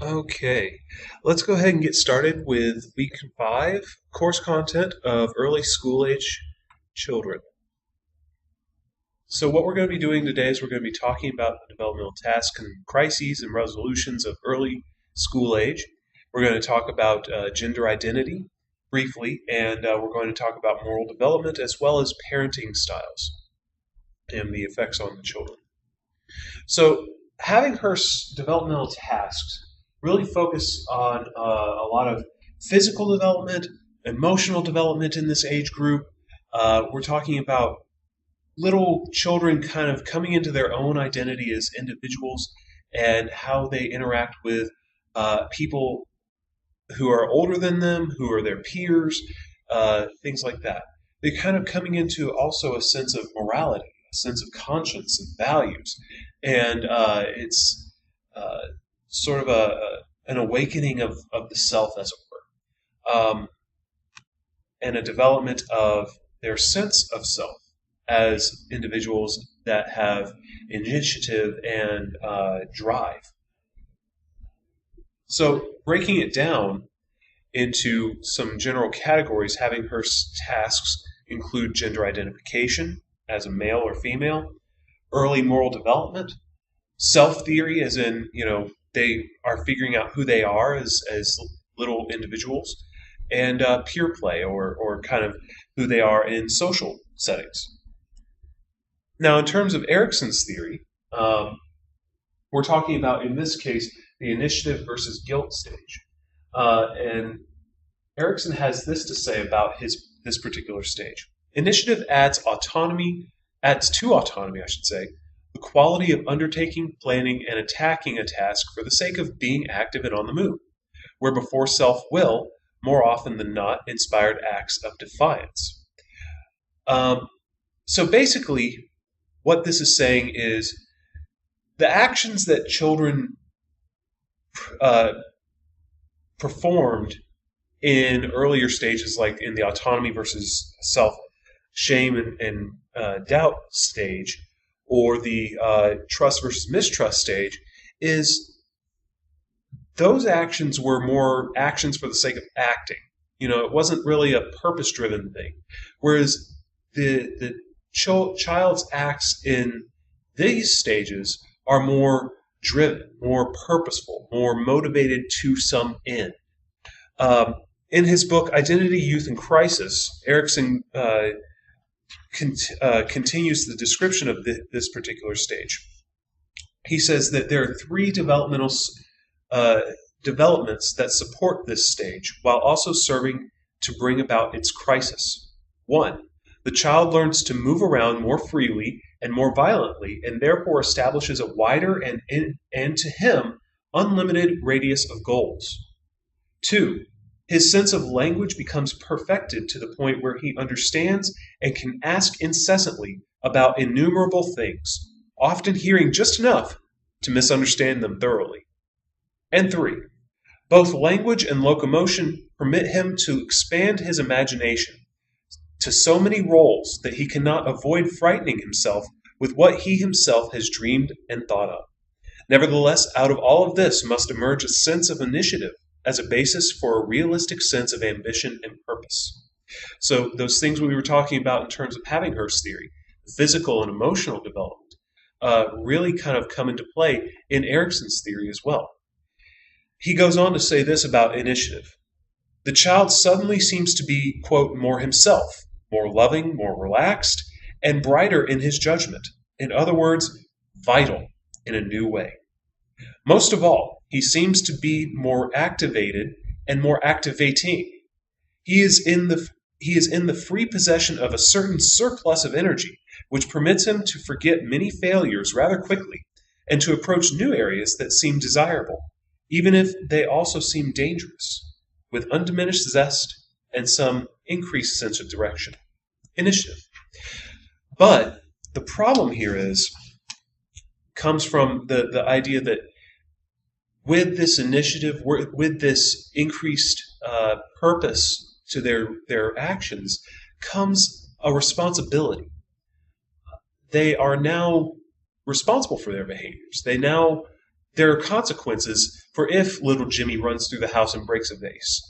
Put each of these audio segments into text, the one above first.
Okay, let's go ahead and get started with week 5 course content of early school age children. So, what we're going to be doing today is we're going to be talking about the developmental tasks and crises and resolutions of early school age. We're going to talk about gender identity briefly, and we're going to talk about moral development as well as parenting styles and the effects on the children. So, having her developmental tasks really focus on a lot of physical development, emotional development in this age group. We're talking about little children kind of coming into their own identity as individuals and how they interact with people who are older than them, who are their peers, things like that. They're kind of coming into also a sense of morality, a sense of conscience and values. And it's sort of an awakening of the self, as it were, and a development of their sense of self as individuals that have initiative and drive. So, breaking it down into some general categories, having her tasks include gender identification as a male or female, early moral development, self theory, as in, they are figuring out who they are as little individuals, and peer play, or kind of who they are in social settings. Now, in terms of Erikson's theory, we're talking about, in this case, the initiative versus guilt stage. And Erikson has this to say about this particular stage. Initiative adds to autonomy, the quality of undertaking, planning, and attacking a task for the sake of being active and on the move, where before self-will, more often than not, inspired acts of defiance. So basically, what this is saying is the actions that children performed in earlier stages, like in the autonomy versus self-shame and doubt stage, or the trust versus mistrust stage, is those actions were more actions for the sake of acting. It wasn't really a purpose-driven thing. Whereas the child's acts in these stages are more driven, more purposeful, more motivated to some end. In his book, Identity, Youth, and Crisis, Erikson continues the description of this particular stage. He says that there are 3 developmental developments that support this stage, while also serving to bring about its crisis. 1. The child learns to move around more freely and more violently, and therefore establishes a wider and to him, unlimited radius of goals. 2. His sense of language becomes perfected to the point where he understands and can ask incessantly about innumerable things, often hearing just enough to misunderstand them thoroughly. And 3. Both language and locomotion permit him to expand his imagination to so many roles that he cannot avoid frightening himself with what he himself has dreamed and thought of. Nevertheless, out of all of this must emerge a sense of initiative as a basis for a realistic sense of ambition and purpose. So those things we were talking about in terms of having Hurst's theory, physical and emotional development, really kind of come into play in Erikson's theory as well. He goes on to say this about initiative. The child suddenly seems to be, quote, more himself, more loving, more relaxed, and brighter in his judgment. In other words, vital in a new way. Most of all, he seems to be more activated and more activating. He is in the free possession of a certain surplus of energy, which permits him to forget many failures rather quickly, and to approach new areas that seem desirable, even if they also seem dangerous, with undiminished zest and some increased sense of direction. Initiative. But the problem here comes from the idea that with this initiative, with this increased purpose to their actions, comes a responsibility. They are now responsible for their behaviors. They now there are consequences for if little Jimmy runs through the house and breaks a vase.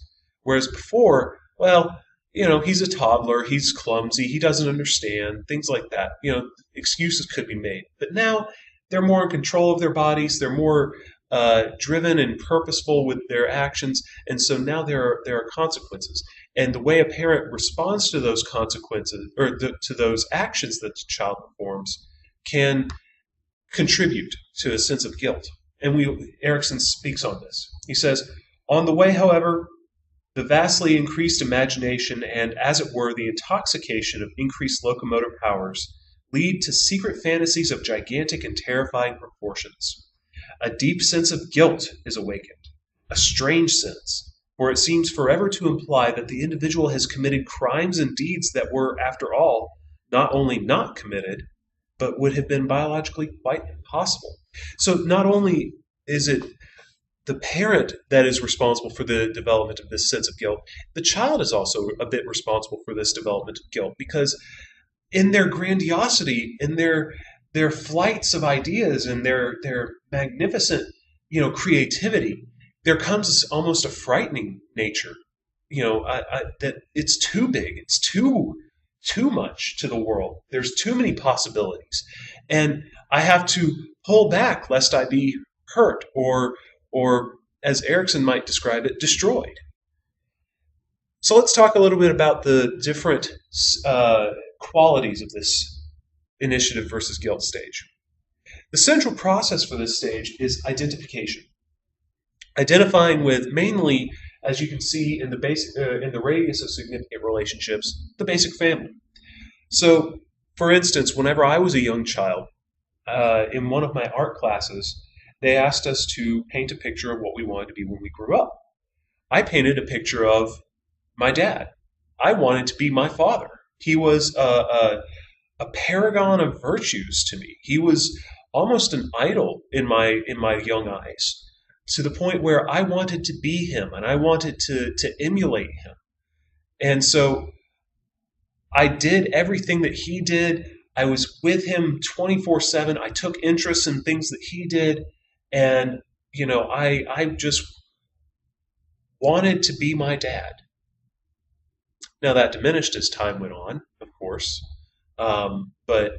Whereas before, well, he's a toddler, he's clumsy, he doesn't understand, things like that. Excuses could be made. But now they're more in control of their bodies, they're more driven and purposeful with their actions, and so now there are consequences. And the way a parent responds to those consequences, or to those actions that the child performs, can contribute to a sense of guilt. And Erikson speaks on this. He says, on the way, however, the vastly increased imagination and, as it were, the intoxication of increased locomotive powers lead to secret fantasies of gigantic and terrifying proportions. A deep sense of guilt is awakened, a strange sense, for it seems forever to imply that the individual has committed crimes and deeds that were, after all, not only not committed, but would have been biologically quite impossible. So not only is it the parent that is responsible for the development of this sense of guilt, the child is also a bit responsible for this development of guilt, because in their grandiosity, in their flights of ideas, and their magnificent, creativity, there comes almost a frightening nature, that it's too big, it's too much to the world. There's too many possibilities, and I have to pull back lest I be hurt or as Erikson might describe it, destroyed. So let's talk a little bit about the different qualities of this initiative versus guilt stage. The central process for this stage is identification. Identifying with mainly, as you can see in the radius of significant relationships, the basic family. So, for instance, whenever I was a young child, in one of my art classes, they asked us to paint a picture of what we wanted to be when we grew up. I painted a picture of my dad. I wanted to be my father. He was a paragon of virtues to me. He was almost an idol in my young eyes, to the point where I wanted to be him and I wanted to emulate him. And so I did everything that he did. I was with him 24/7. I took interest in things that he did. And, I just wanted to be my dad. Now, that diminished as time went on, of course. But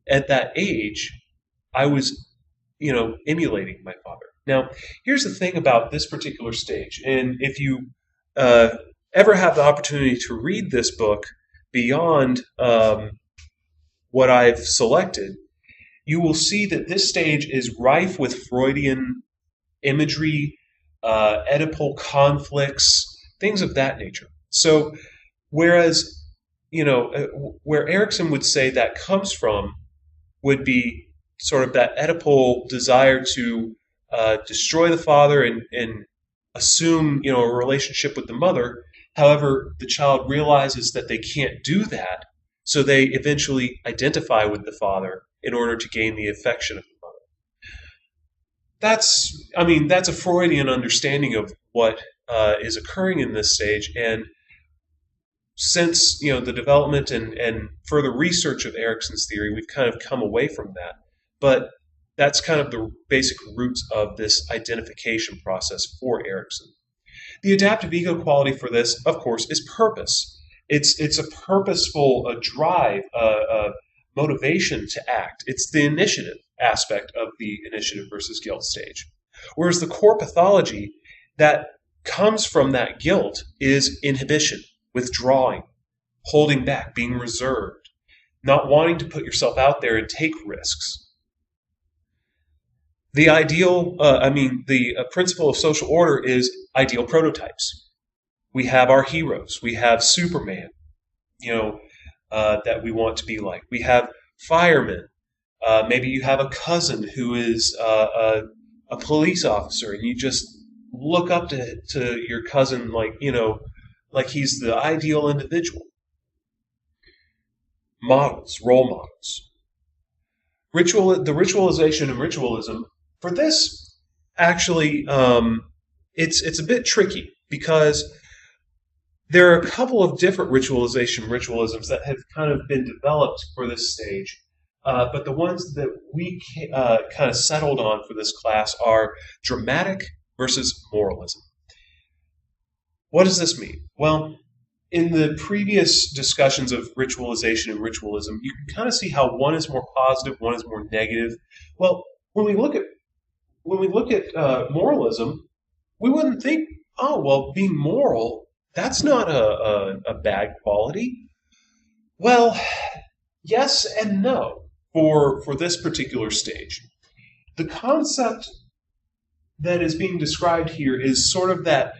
at that age, I was, emulating my father. Now, here's the thing about this particular stage. And if you ever have the opportunity to read this book beyond what I've selected, you will see that this stage is rife with Freudian imagery, Oedipal conflicts, things of that nature. So, whereas, where Erikson would say that comes from would be sort of that Oedipal desire to destroy the father and assume, a relationship with the mother. However, the child realizes that they can't do that, so they eventually identify with the father in order to gain the affection of the mother. That's a Freudian understanding of what is occurring in this stage. And since, the development and further research of Erikson's theory, we've kind of come away from that. But that's kind of the basic roots of this identification process for Erikson. The adaptive ego quality for this, of course, is purpose. It's a purposeful drive, motivation to act. It's the initiative aspect of the initiative versus guilt stage. Whereas the core pathology that comes from that guilt is inhibition, withdrawing, holding back, being reserved, not wanting to put yourself out there and take risks. The principle of social order is ideal prototypes. We have our heroes. We have Superman, that we want to be like. We have firemen. Maybe you have a cousin who is a police officer, and you just look up to your cousin like he's the ideal individual. Models, role models. The ritualization and ritualism, for this, actually, it's a bit tricky, because there are a couple of different ritualisms that have kind of been developed for this stage. but the ones that we kind of settled on for this class are dramatic versus moralism. What does this mean? Well, in the previous discussions of ritualization and ritualism, you can kind of see how one is more positive, one is more negative. Well, when we look at moralism, we wouldn't think, oh, well, being moral, that's not a bad quality. Well, yes and no for this particular stage. The concept that is being described here is sort of that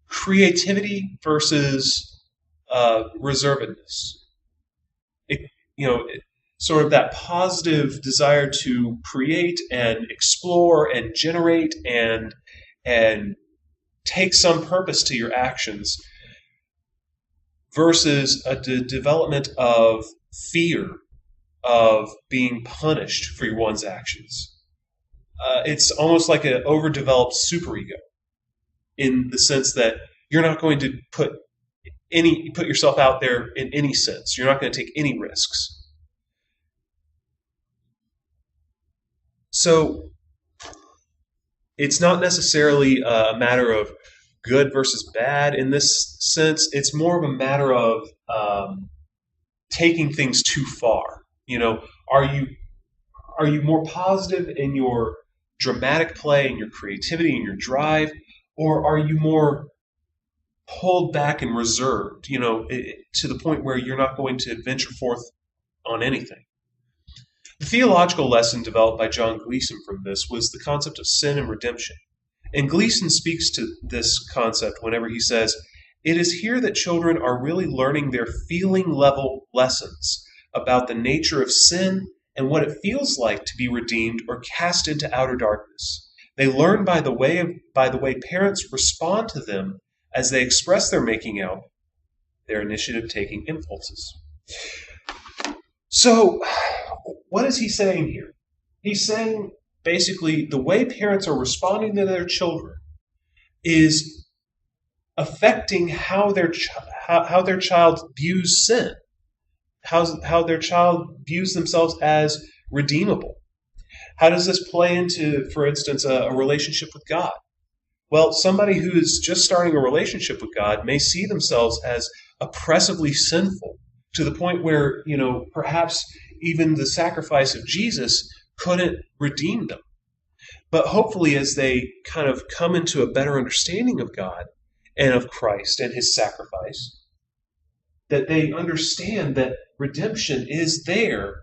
creativity versus reservedness. Sort of that positive desire to create and explore and generate and take some purpose to your actions versus a development of fear of being punished for one's actions. It's almost like an overdeveloped superego in the sense that you're not going to put yourself out there in any sense. You're not going to take any risks. So it's not necessarily a matter of good versus bad in this sense. It's more of a matter of taking things too far. Are you more positive in your dramatic play and your creativity and your drive, or are you more pulled back and reserved, to the point where you're not going to venture forth on anything? The theological lesson developed by John Gleason from this was the concept of sin and redemption. And Gleason speaks to this concept whenever he says, "It is here that children are really learning their feeling level lessons about the nature of sin and what it feels like to be redeemed or cast into outer darkness. They learn by the way parents respond to them as they express their making out, their initiative-taking impulses." So, what is he saying here? He's saying, basically, the way parents are responding to their children is affecting how their child views sin, how their child views themselves as redeemable. How does this play into, for instance, a relationship with God? Well, somebody who is just starting a relationship with God may see themselves as oppressively sinful to the point where, perhaps even the sacrifice of Jesus couldn't redeem them. But hopefully, as they kind of come into a better understanding of God and of Christ and his sacrifice, that they understand that redemption is there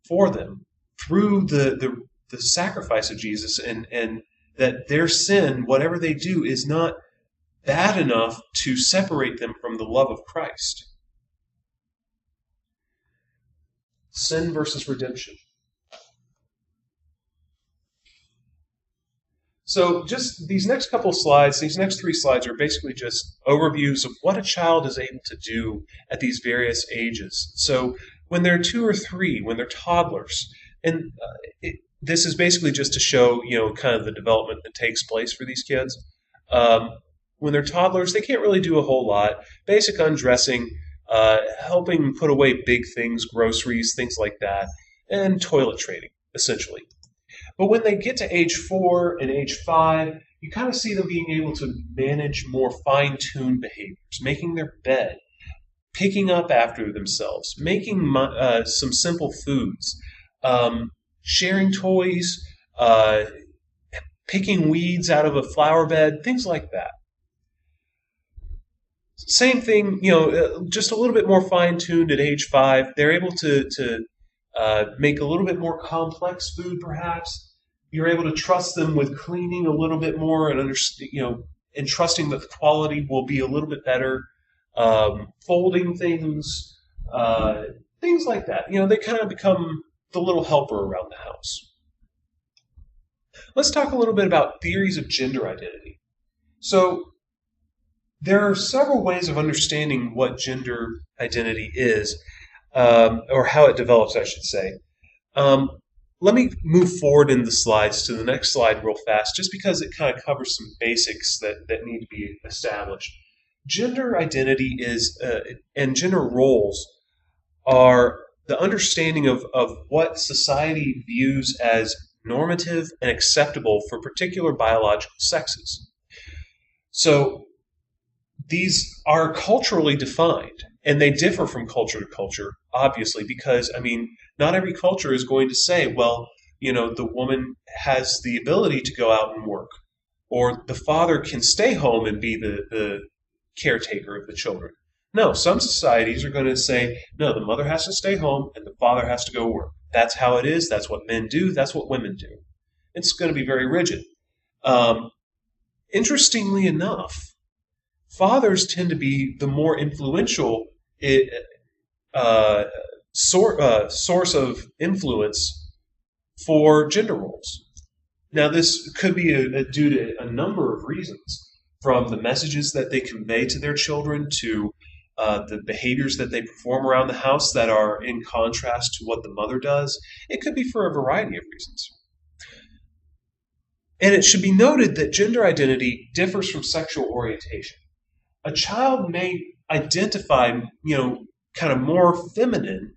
for them through the sacrifice of Jesus, and that their sin, whatever they do, is not bad enough to separate them from the love of Christ. Sin versus redemption. So just these next couple of slides, these next 3 slides are basically just overviews of what a child is able to do at these various ages. So when they're 2 or 3, when they're toddlers, and this is basically just to show, kind of the development that takes place for these kids. When they're toddlers, they can't really do a whole lot. Basic undressing, helping put away big things, groceries, things like that, and toilet training, essentially. But when they get to age 4 and age 5, you kind of see them being able to manage more fine-tuned behaviors, making their bed, picking up after themselves, making some simple foods, sharing toys, picking weeds out of a flower bed, things like that. Same thing, just a little bit more fine-tuned at age 5. They're able to make a little bit more complex food, perhaps. You're able to trust them with cleaning a little bit more and and trusting that the quality will be a little bit better. Folding things, things like that. They kind of become the little helper around the house. Let's talk a little bit about theories of gender identity. So there are several ways of understanding what gender identity is, or how it develops, I should say. Let me move forward in the slides to the next slide real fast, just because it kind of covers some basics that need to be established. Gender identity and gender roles are the understanding of what society views as normative and acceptable for particular biological sexes. So these are culturally defined, and they differ from culture to culture, obviously, because, I mean, not every culture is going to say, well, the woman has the ability to go out and work, or the father can stay home and be the caretaker of the children. No, some societies are going to say, no, the mother has to stay home and the father has to go work. That's how it is. That's what men do. That's what women do. It's going to be very rigid. Um, Interestingly enough, fathers tend to be the more influential uh, source of influence for gender roles. Now, this could be due to a number of reasons, from the messages that they convey to their children to the behaviors that they perform around the house that are in contrast to what the mother does. It could be for a variety of reasons. And it should be noted that gender identity differs from sexual orientation. A child may identify, kind of more feminine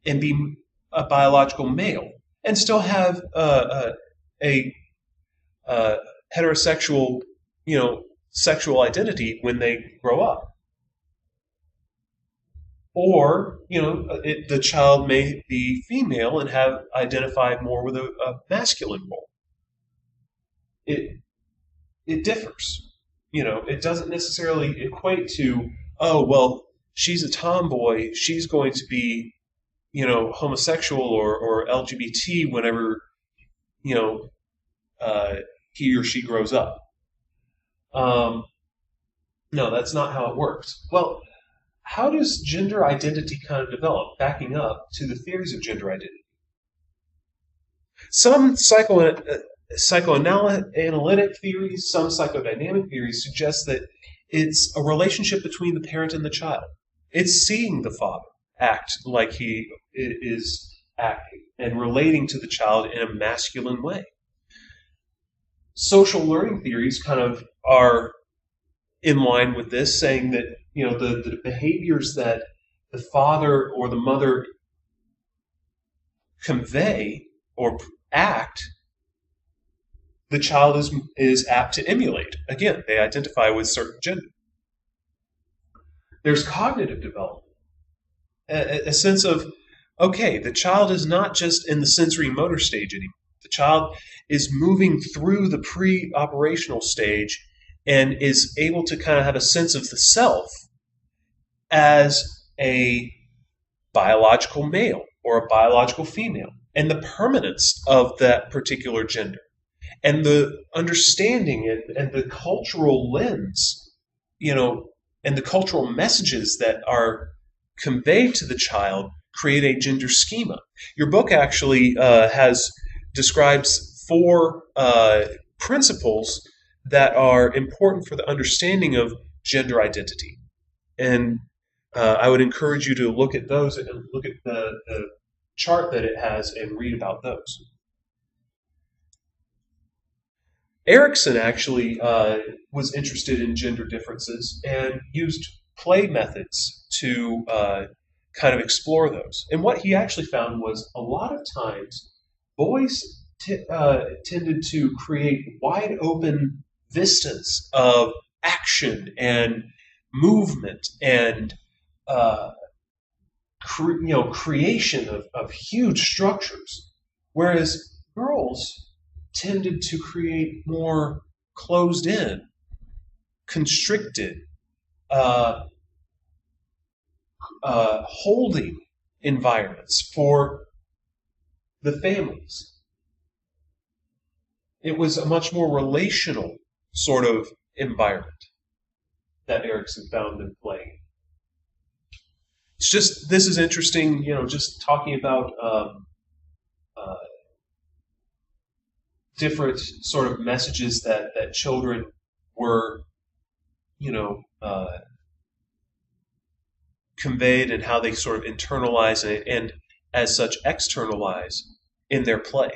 and be a biological male, and still have a heterosexual, sexual identity when they grow up. Or, the child may be female and have identified more with a masculine role. It differs. It doesn't necessarily equate to, oh, well, she's a tomboy, she's going to be, homosexual or LGBT whenever, he or she grows up. No, that's not how it works. Well, how does gender identity kind of develop? Backing up to the theories of gender identity. Some psychoanalytic theories, some psychodynamic theories suggest that it's a relationship between the parent and the child. It's seeing the father act like he is acting and relating to the child in a masculine way. Social learning theories kind of are in line with this, saying that the behaviors that the father or the mother convey or act, the child is apt to emulate. Again, they identify with certain gender. There's cognitive development, a sense of, okay, the child is not just in the sensory motor stage anymore. The child is moving through the pre-operational stage and is able to kind of have a sense of the self as a biological male or a biological female, and the permanence of that particular gender, and the understanding and the cultural lens, and the cultural messages that are conveyed to the child create a gender schema. Your book actually describes 4 principles that are important for the understanding of gender identity. And I would encourage you to look at those and look at the chart that it has and read about those. Erikson actually was interested in gender differences and used play methods to kind of explore those. And what he actually found was a lot of times boys tended to create wide open vistas of action and movement and creation of huge structures, whereas girls tended to create more closed in, constricted, holding environments for the families. It was a much more relational sort of environment that Erikson found in playing. This is interesting, just talking about different sort of messages that children were, conveyed, and how they sort of internalize it and as such externalize in their play.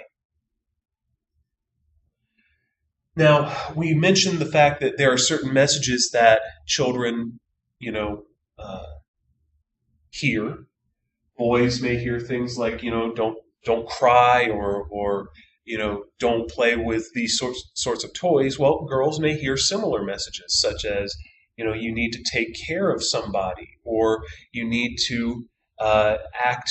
Now, we mentioned the fact that there are certain messages that children, you know, uh, hear. Boys may hear things like, don't cry, or don't play with these sorts of toys. Well, girls may hear similar messages, such as, you need to take care of somebody, or you need to act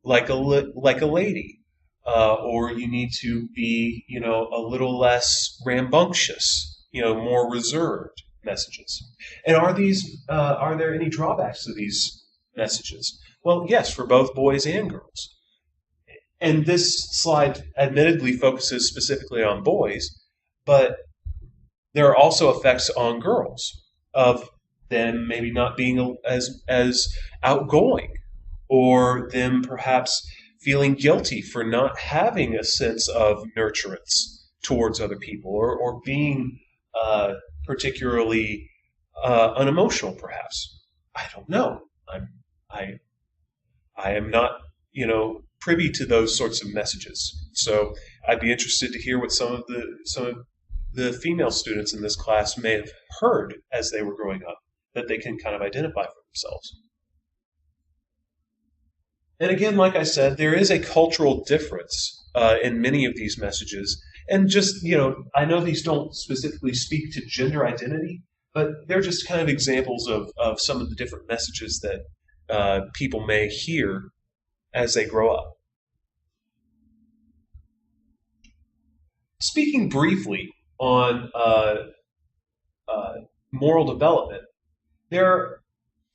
like a lady, or you need to be, a little less rambunctious, more reserved messages. And are there any drawbacks to these messages? Well, yes, for both boys and girls. And this slide admittedly focuses specifically on boys, but there are also effects on girls of them maybe not being as outgoing, or them perhaps feeling guilty for not having a sense of nurturance towards other people, or being uh, particularly unemotional, perhaps. I don't know. I I am not, privy to those sorts of messages. So I'd be interested to hear what some of the female students in this class may have heard as they were growing up that they can kind of identify for themselves. And again, like I said, there is a cultural difference in many of these messages. And just, I know these don't specifically speak to gender identity, but they're just kind of examples of some of the different messages that people may hear as they grow up. Speaking briefly on uh, moral development, there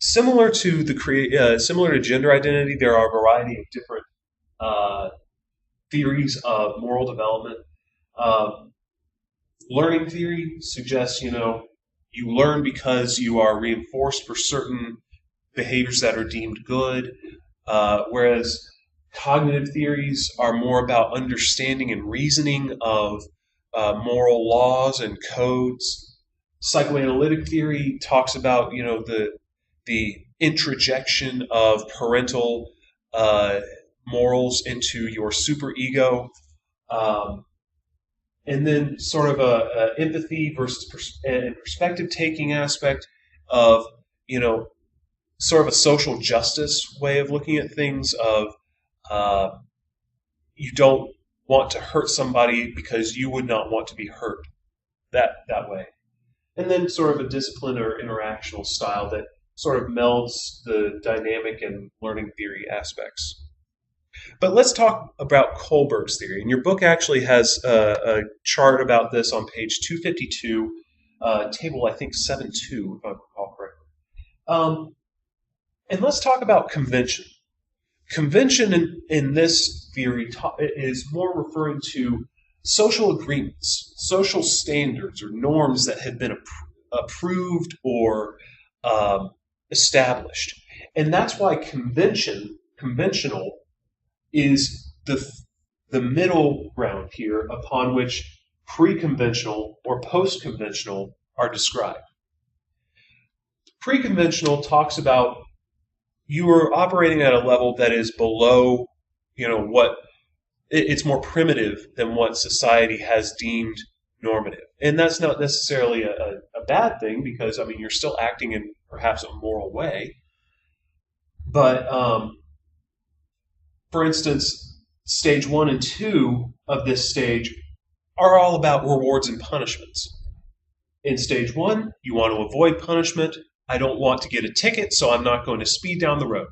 similar to gender identity, there are a variety of different uh, theories of moral development. Um, Learning theory suggests, you learn because you are reinforced for certain behaviors that are deemed good, whereas cognitive theories are more about understanding and reasoning of moral laws and codes. Psychoanalytic theory talks about, the introjection of parental uh, morals into your superego, um, and then sort of a empathy versus and perspective taking aspect of, you know sort of a social justice way of looking at things. Of uh, you don't want to hurt somebody because you would not want to be hurt that way. And then sort of a discipline or interactional style that sort of melds the dynamic and learning theory aspects. But let's talk about Kohlberg's theory. And your book actually has a chart about this on page 252, table, I think, 7.2, if I recall correctly. And let's talk about convention. Convention in this theory is more referring to social agreements, social standards, or norms that have been approved or um, established. And that's why conventional, is the middle ground here upon which pre-conventional or post-conventional are described. Pre-conventional talks about you are operating at a level that is below, what it's more primitive than what society has deemed normative. And that's not necessarily a bad thing, because, I mean, you're still acting in perhaps a moral way. But for instance, stage 1 and 2 of this stage are all about rewards and punishments. In stage 1, you want to avoid punishment. I don't want to get a ticket, so I'm not going to speed down the road.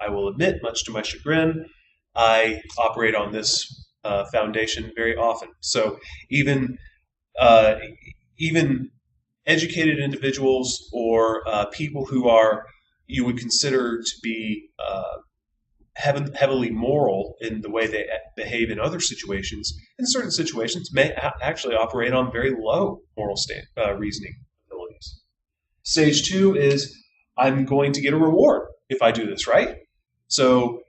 I will admit, much to my chagrin, I operate on this foundation very often. So even uh, even educated individuals, or people who are you would consider to be heavily moral in the way they behave in other situations, in certain situations may actually operate on very low moral reasoning abilities. Stage 2 is, I'm going to get a reward if I do this, right? So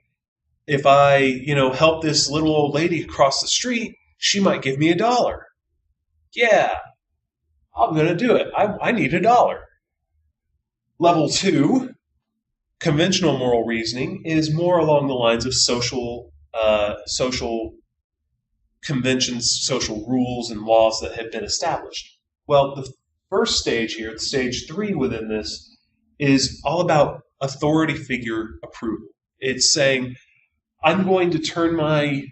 if I, help this little old lady across the street, she might give me $1. Yeah, I'm going to do it. I need $1. Level 2, conventional moral reasoning, is more along the lines of social conventions, social rules, and laws that have been established. Well, the first stage here, stage 3 within this, is all about authority figure approval. It's saying, I'm going to turn my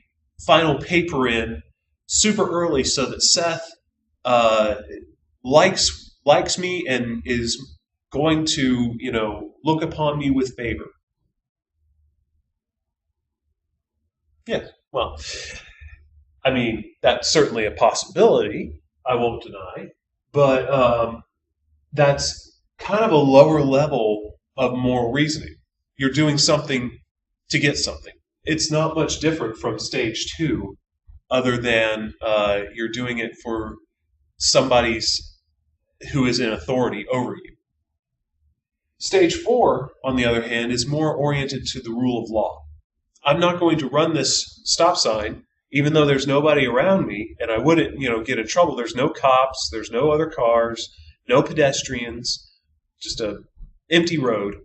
final paper in super early so that Seth likes me and is going to, look upon me with favor. Yeah, well, I mean, that's certainly a possibility. I won't deny, but that's kind of a lower level of moral reasoning. You're doing something to get something. It's not much different from stage 2, other than you're doing it for somebody's who is in authority over you. Stage 4, on the other hand, is more oriented to the rule of law. I'm not going to run this stop sign, even though there's nobody around me, and I wouldn't, get in trouble. There's no cops, there's no other cars, no pedestrians, just an empty road.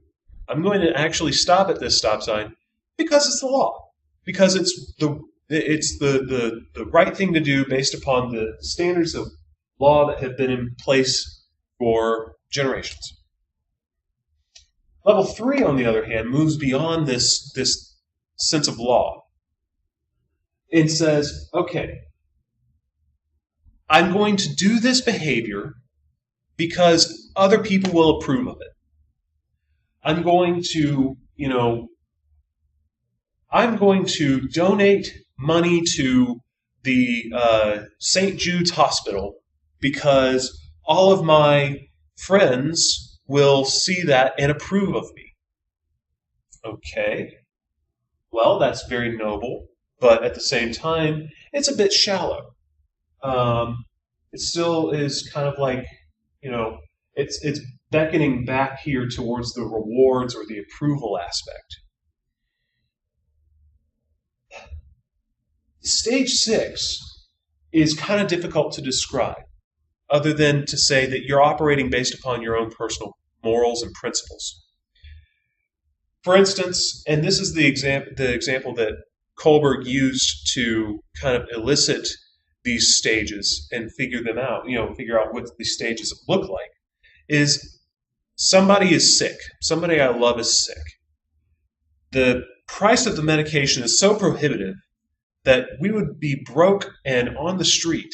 I'm going to actually stop at this stop sign because it's the law, because it's the right thing to do based upon the standards of law that have been in place for generations. Level 3, on the other hand, moves beyond this sense of law. It says, okay, I'm going to do this behavior because other people will approve of it. I'm going to donate money to the St. Jude's Hospital because all of my friends will see that and approve of me. Okay, well, that's very noble, but at the same time, it's a bit shallow. It still is kind of like, it's beckoning back here towards the rewards or the approval aspect. Stage 6 is kind of difficult to describe, other than to say that you're operating based upon your own personal morals and principles. For instance, and this is the example that Kohlberg used to kind of elicit these stages and figure them out, figure out what these stages look like, is somebody is sick. Somebody I love is sick. The price of the medication is so prohibitive that we would be broke and on the street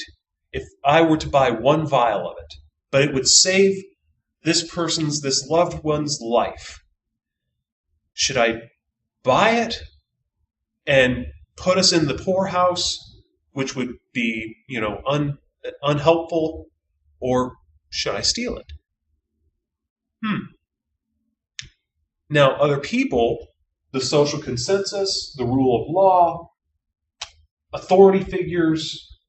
if I were to buy one vial of it. But it would save this loved one's life. Should I buy it and put us in the poorhouse, which would be, unhelpful, or should I steal it? Now, other people, the social consensus, the rule of law, authority figures,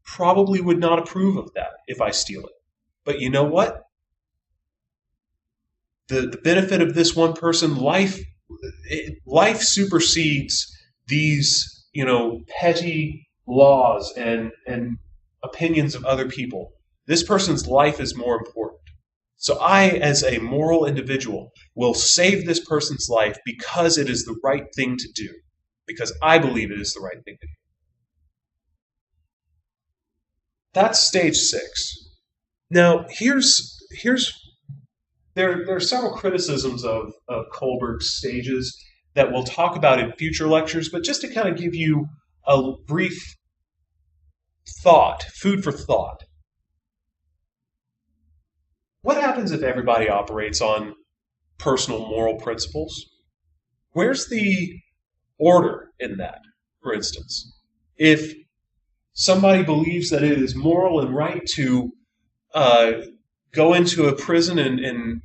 probably would not approve of that if I steal it. But you know what? The benefit of this one person, life supersedes these, petty laws and opinions of other people. This person's life is more important. So I, as a moral individual, will save this person's life because it is the right thing to do. Because I believe it is the right thing to do. That's stage 6. Now, there are several criticisms of Kohlberg's stages that we'll talk about in future lectures, but just to kind of give you a brief food for thought. What happens if everybody operates on personal moral principles? Where's the order in that, for instance? If somebody believes that it is moral and right to go into a prison and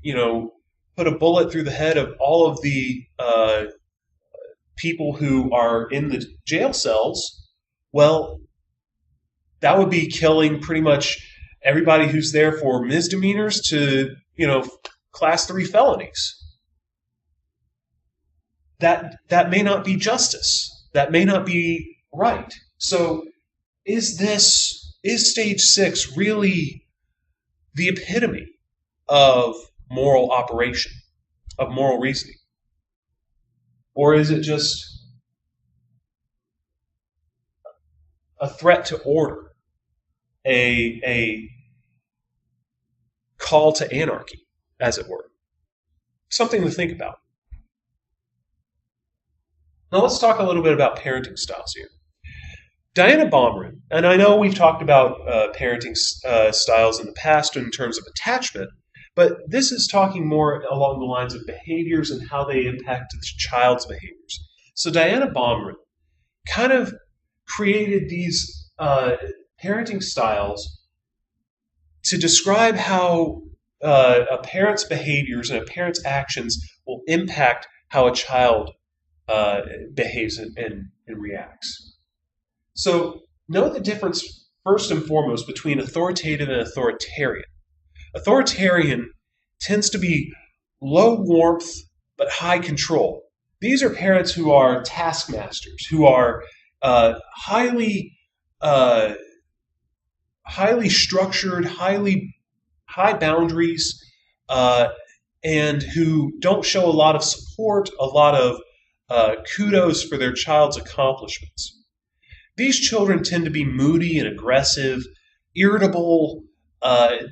put a bullet through the head of all of the people who are in the jail cells, well, that would be killing pretty much everybody who's there for misdemeanors to, class 3 felonies. That may not be justice. That may not be right. So is stage 6 really the epitome of moral operation, of moral reasoning? Or is it just a threat to order, a call to anarchy, as it were. Something to think about. Now let's talk a little bit about parenting styles here. Diana Baumrin, and I know we've talked about parenting styles in the past in terms of attachment, but this is talking more along the lines of behaviors and how they impact the child's behaviors. So Diana Baumrin kind of created these parenting styles to describe how a parent's behaviors and a parent's actions will impact how a child behaves and reacts. So know the difference first and foremost between authoritative and authoritarian. Authoritarian tends to be low warmth but high control. These are parents who are taskmasters, who are highly structured, high boundaries, and who don't show a lot of support, a lot of kudos for their child's accomplishments. These children tend to be moody and aggressive, irritable.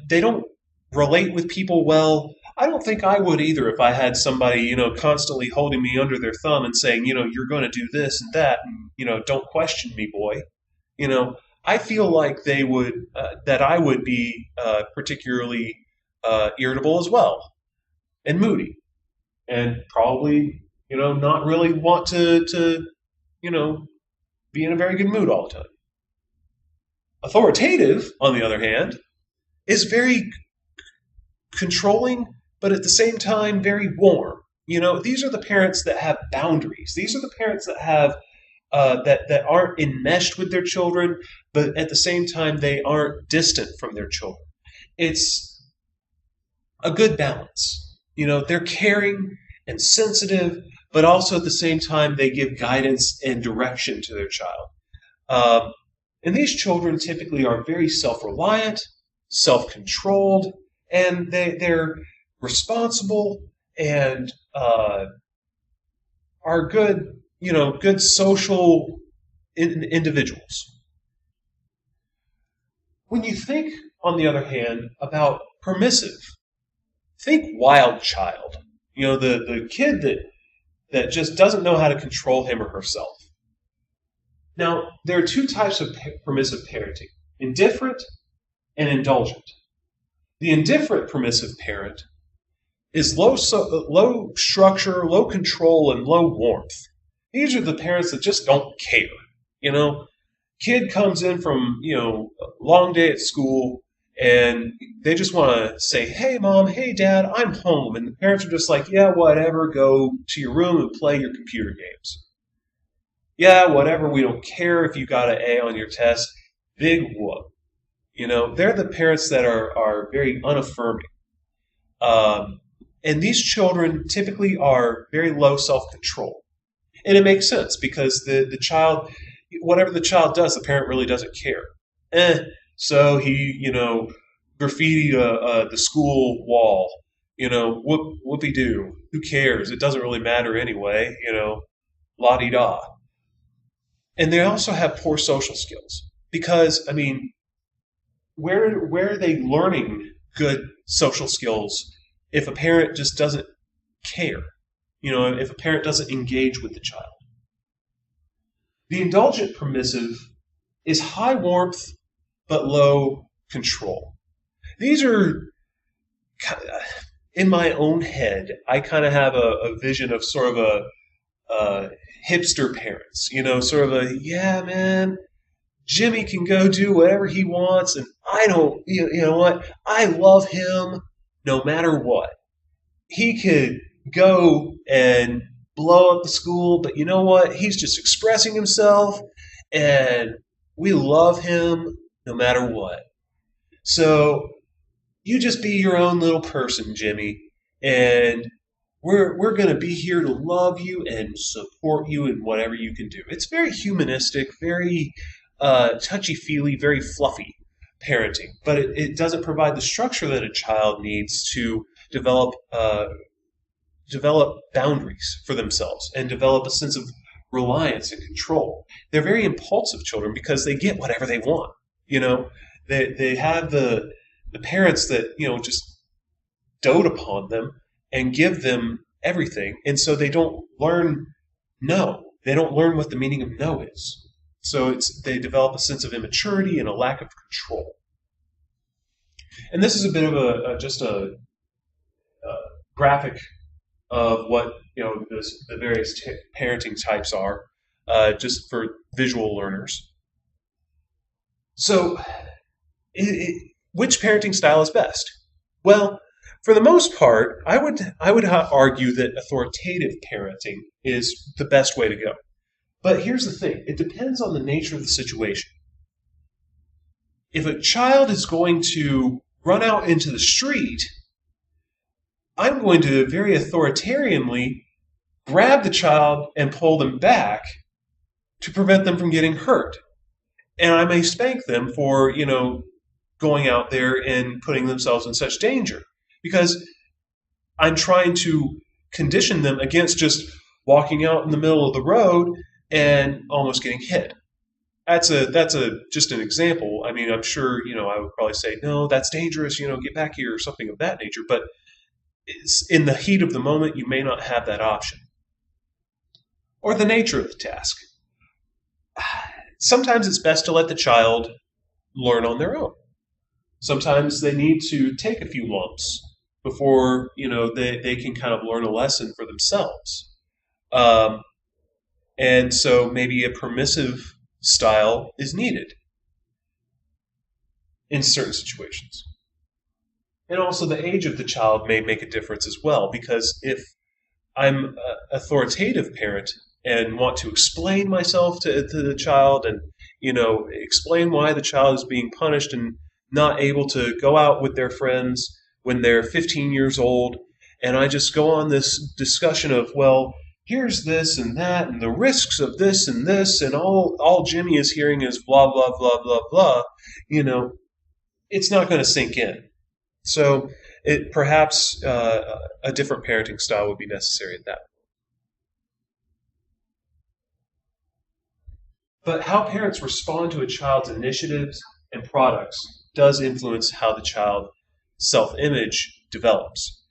They don't relate with people well. I don't think I would either if I had somebody, constantly holding me under their thumb and saying, you're going to do this and that, and, don't question me, boy. I feel like they would, that I would be particularly irritable as well, and moody, and probably, not really want to be in a very good mood all the time. Authoritative, on the other hand, is very controlling, but at the same time very warm. These are the parents that have boundaries. These are the parents that have that aren't enmeshed with their children, but at the same time they aren't distant from their children. It's a good balance. They're caring and sensitive, but also at the same time they give guidance and direction to their child. And these children typically are very self-reliant, self-controlled, and they're responsible and are good, good social individuals. When you think, on the other hand, about permissive, think wild child. The kid that just doesn't know how to control him or herself. Now, there are two types of permissive parenting: indifferent and indulgent. The indifferent permissive parent is low structure, low control, and low warmth. These are the parents that just don't care. Kid comes in from, a long day at school, and they just want to say, hey, Mom, hey, Dad, I'm home. And the parents are just like, yeah, whatever, go to your room and play your computer games. Yeah, whatever, we don't care if you got an A on your test. Big whoop. They're the parents that are very unaffirming. And these children typically are very low self-control. And it makes sense because the child, whatever the child does, the parent really doesn't care. So he, graffitied the school wall. Whoopie-doo. Who cares? It doesn't really matter anyway, la-di-da. And they also have poor social skills because, where are they learning good social skills if a parent just doesn't care? If a parent doesn't engage with the child. The indulgent permissive is high warmth but low control. These are, in my own head, I kind of have a vision of sort of a hipster parents, sort of yeah, man, Jimmy can go do whatever he wants, and I don't, you know what, I love him no matter what. He could go and blow up the school, but you know what, he's just expressing himself, and we love him no matter what. So you just be your own little person, Jimmy, and we're going to be here to love you and support you in whatever you can do. It's very humanistic, very touchy-feely, very fluffy parenting, but it doesn't provide the structure that a child needs to develop boundaries for themselves and develop a sense of reliance and control. They're very impulsive children because they get whatever they want. You know, they have the parents that, just dote upon them and give them everything, and so they don't learn no. They don't learn what the meaning of no is. So they develop a sense of immaturity and a lack of control. And this is a bit of a graphic of what the various parenting types are, just for visual learners. So, which parenting style is best? Well, for the most part, I would argue that authoritative parenting is the best way to go. But here's the thing: it depends on the nature of the situation. If a child is going to run out into the street, I'm going to very authoritarianly grab the child and pull them back to prevent them from getting hurt. And I may spank them for, going out there and putting themselves in such danger, because I'm trying to condition them against just walking out in the middle of the road and almost getting hit. That's just an example. I mean, I'm sure, I would probably say, no, that's dangerous, get back here, or something of that nature. But in the heat of the moment, you may not have that option. Or the nature of the task. Sometimes it's best to let the child learn on their own. Sometimes they need to take a few lumps before, they can kind of learn a lesson for themselves. And so maybe a permissive style is needed in certain situations. And also the age of the child may make a difference as well, because if I'm an authoritative parent and want to explain myself to the child and, explain why the child is being punished and not able to go out with their friends when they're 15 years old, and I just go on this discussion of, well, here's this and that and the risks of this, and all Jimmy is hearing is blah, blah, blah, blah, blah, it's not going to sink in. So perhaps a different parenting style would be necessary at that. But how parents respond to a child's initiatives and products does influence how the child's self-image develops.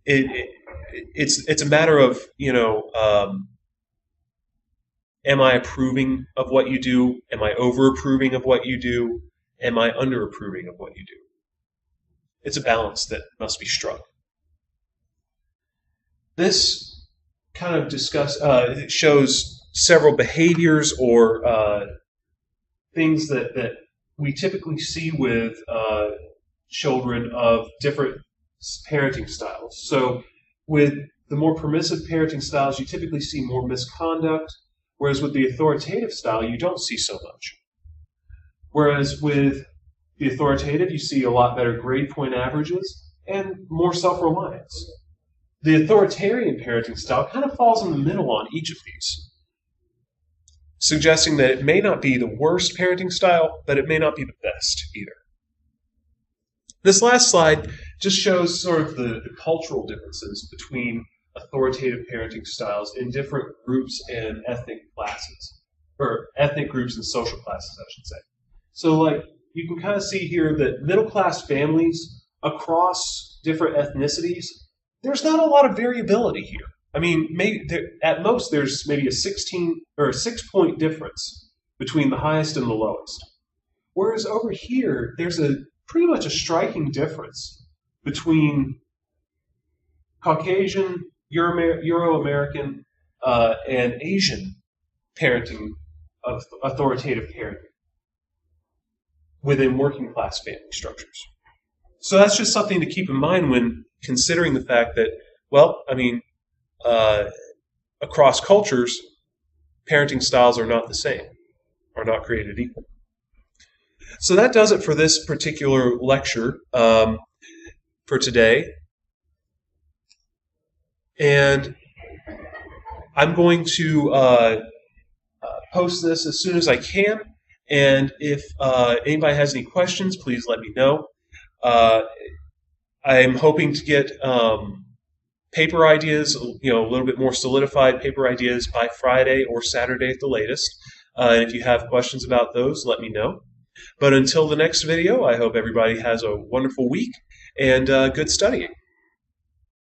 It's a matter of, am I approving of what you do? Am I over-approving of what you do? Am I under-approving of what you do? It's a balance that must be struck. This kind of shows several behaviors or things that we typically see with children of different parenting styles. So with the more permissive parenting styles, you typically see more misconduct, whereas with the authoritative style, you don't see so much. Whereas with the authoritative, you see a lot better grade point averages and more self-reliance. The authoritarian parenting style kind of falls in the middle on each of these, suggesting that it may not be the worst parenting style, but it may not be the best either. This last slide just shows sort of the cultural differences between authoritative parenting styles in different groups and ethnic classes, or ethnic groups and social classes, I should say. So, you can kind of see here that middle-class families across different ethnicities, there's not a lot of variability here. I mean, at most there's maybe a 6-point difference between the highest and the lowest. Whereas over here, there's pretty much a striking difference between Caucasian, Euro-American, and Asian parenting of authoritative parenting within working class family structures. So that's just something to keep in mind when considering the fact that, across cultures, parenting styles are not the same, are not created equal. So that does it for this particular lecture for today. And I'm going to post this as soon as I can. And if anybody has any questions, please let me know. I'm hoping to get paper ideas, a little bit more solidified paper ideas by Friday or Saturday at the latest. And if you have questions about those, let me know. But until the next video, I hope everybody has a wonderful week and good studying.